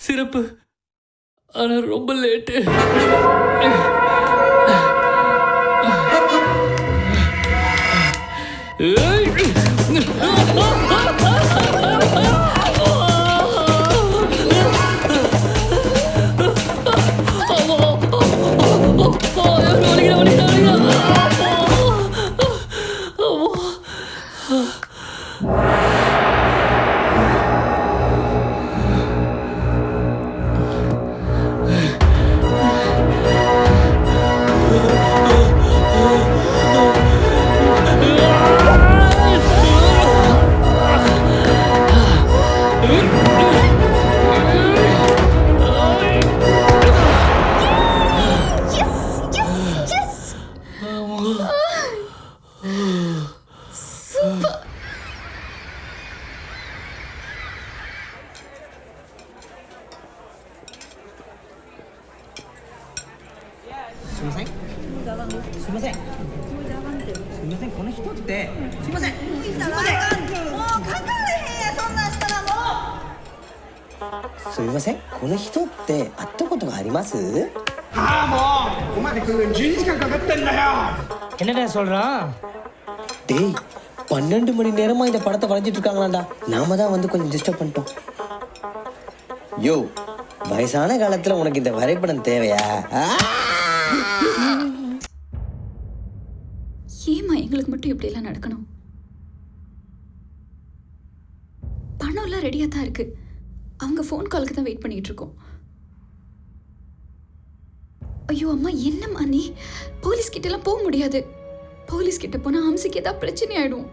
சிறப்பு. ஆனா ரொம்ப லேட்டு.すみません、この人って会ったことがあります？ああ、もうここまで来るのに12時間かかってんだよ。என்னடா சொல்றான்? டேய், 12 மணி நேரமா இந்த படத்தை வரைஞ்சிட்டு இருக்காங்களாண்டா. நாம தான் வந்து கொஞ்சம் டிஸ்டர்ப் பண்ணிட்டோம். யோ, வயசான காலத்துல உனக்கு இந்த வரைபடம் தேவையா? ஏமா எங்களுக்கு மட்டும் இப்படி எல்லாம் நடக்கணும்? பணம் எல்லாம் ரெடியா தான் இருக்கு. அவங்க ஃபோன் காலுக்கு தான் வெயிட் பண்ணிட்டு இருக்கோம். ஐயோ அம்மா, என்னம்மா நீ? போலீஸ் கிட்ட எல்லாம் போக முடியாது. போலீஸ் கிட்ட போனா ஹம்சிக்கு ஏதாவது பிரச்சனை ஆயிடும்.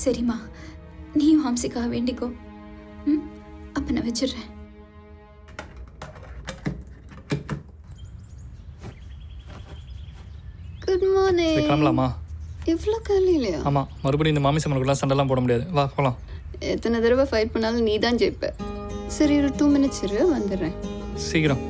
சரிம்மா, நீயும் ஹம்சிக்காக வேண்டிக்கோ. அப்ப நான் வச்சிடுறேன். Good morning. கிளம்பலாமா? இவ்வளோ காலையிலையா? ஆமாம், மறுபடியும் இந்த மாமிசம் நம்மளுக்குலாம் சண்டைலாம் போட முடியாது. வா போகலாம். எத்தனை தடவை ஃபைட் பண்ணாலும் நீ தான் ஜெயிப்ப. சரி, ஒரு 2 minutes இரு, வந்துடுறேன். சீக்கிரம்.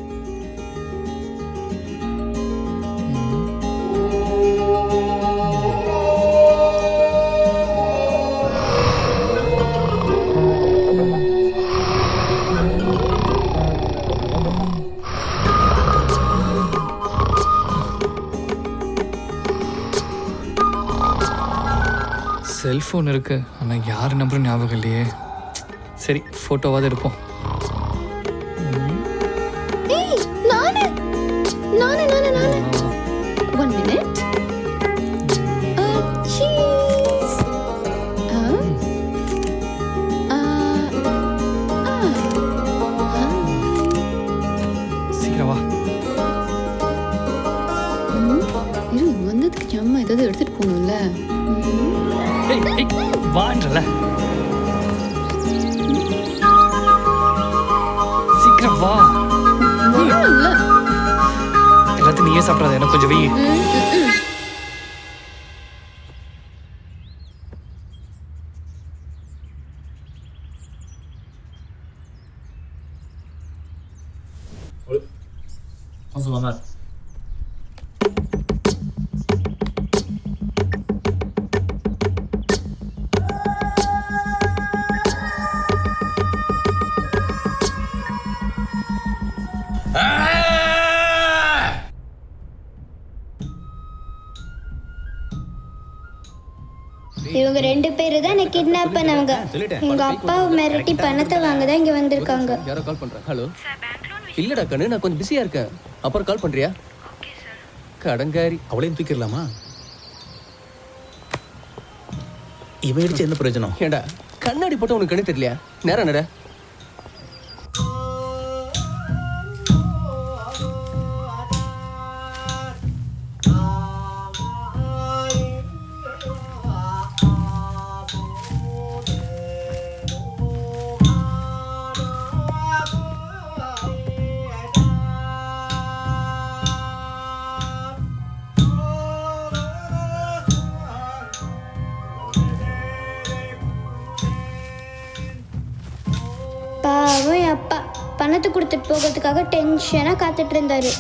செல்ஃபோன் இருக்கு, ஆனால் யார் நம்பரும் ஞாபகம் இல்லையே. சரி, ஃபோட்டோவாவது எடுப்போம். One minute. Cheese. வான்றல சீக்கிரம் வா. ஒன்றும் இல்லை. எல்லாத்தையும் நீயே சாப்பிடாத, எனக்கு கொஞ்சம் வெயி. இவங்க 2 பேரு தான் என்ன கிட்னாப் பண்ணவங்க. எங்க அப்பாவை மிரட்டி பணத்தை வாங்க தான் இங்க வந்திருக்காங்க. யாரோ கால் பண்றேன். ஹலோ. இல்லடா கண்ணு, நான் கொஞ்சம் பிஸியா இருக்கேன். அப்புறம் கால் பண்றியா? கடங்காரி. அவளையும் தூக்கிடலாமா? இவன் அடிச்சு என்ன பிரயோஜனம்? ஏண்டா கண்ணாடி போட்டு உனக்கு கண்ணு தெரியலையா? நேரம் நட. பாவம் என் அப்பா பணத்தை கொடுத்துட்டு போகிறதுக்காக டென்ஷனா காத்துட்டு இருந்தாரு.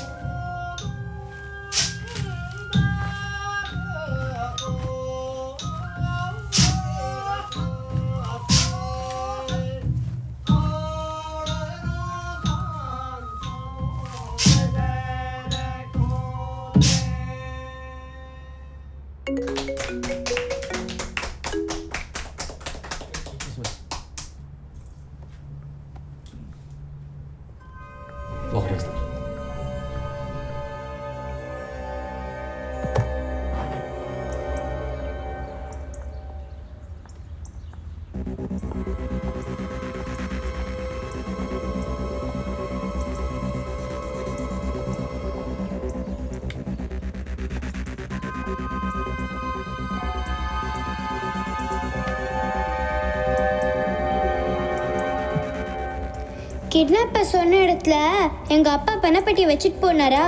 கிட்னாப்பர் சொன்ன இடத்துல எங்க அப்பா பணப்பெட்டியை வச்சுட்டு போனாரா?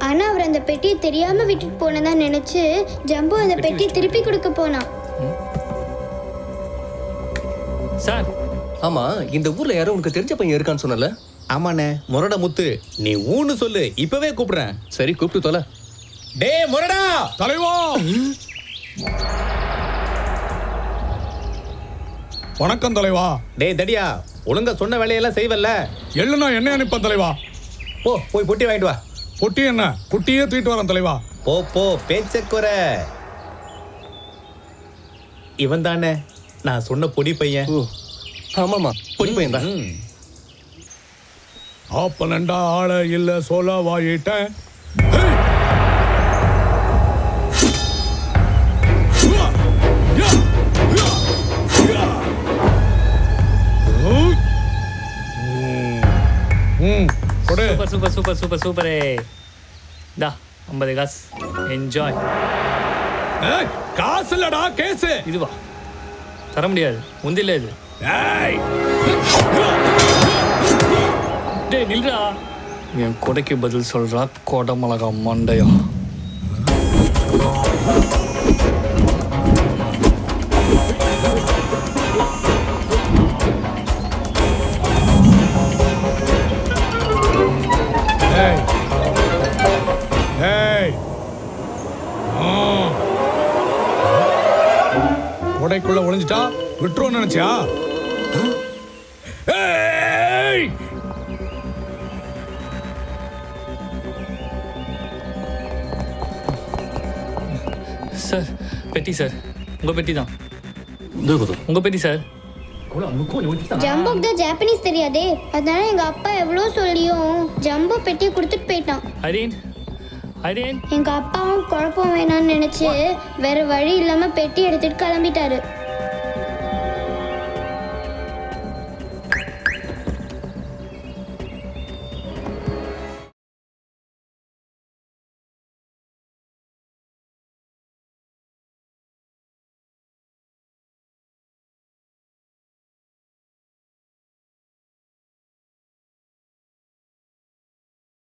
ஆனா அவர் அந்த பெட்டியை தெரியாம விட்டுட்டு போனதா நினைச்சு ஜம்பு அந்த பெட்டியை திருப்பி கொடுக்க போனான். சார், ஆமா, இந்த ஊர்ல யாரோ உனக்கு தெரிஞ்ச பையன் இருக்கான்னு சொன்னல? ஆமாண்ணே, முரடா முத்து. நீ ஊன்னு சொல்லு, இப்பவே கூப்பிடுறேன். சரி, கூப்பிட்டு தொலை. டே முரடா தலைவா, வணக்கம் தலைவா. டே தடியா, ஒழுங்கா சொன்ன வேலையெல்லாம் செய்வல்ல? எள்ளுனா என்ன அனுப்பேன் தலைவா. போய் பொட்டி வாங்கிட்டு வா. பொட்டி என்ன, குட்டியே தூக்கிட்டு வரேன் தலைவா. போ பேச்ச குறை. இவன் தானே நான் சொன்ன பொடி பையன்? ஆமாமா, பொடி பையன் தான். அப்பனண்டா ஆள இல்ல சொல்ல வாயிட்டேன். சூப்பர் சூப்பர் சூப்பர் சூப்பர் சூப்பரே. டா 50 காசு, என்ஜாய். காசு இல்லடா, கேஸ். இதுவா தர முடியாது, முந்தில இது. டேய் நில்றா. என் கொடைக்கு பதில் சொல்றா கொடை மிளகா மண்டையா. கொடைக்குள்ள ஒளிஞ்சிட்டா விட்டுருவோம் நினைச்சியா? சார் பெட்டி சார், உங்க பெட்டி தான். உங்க பெட்டி சார். ஜம்புக்கு தான் ஜாப்பனீஸ் தெரியாதே, அதனால எங்க அப்பா எவ்வளோ சொல்லியும் ஜம்பு பெட்டியை கொடுத்துட்டு போயிட்டான். ஹரீன் ஹரீன். எங்க அப்பாவும் குழப்பம் வேணாம்னு நினைச்சு வேற வழி இல்லாம பெட்டி எடுத்துட்டு கிளம்பிட்டாரு.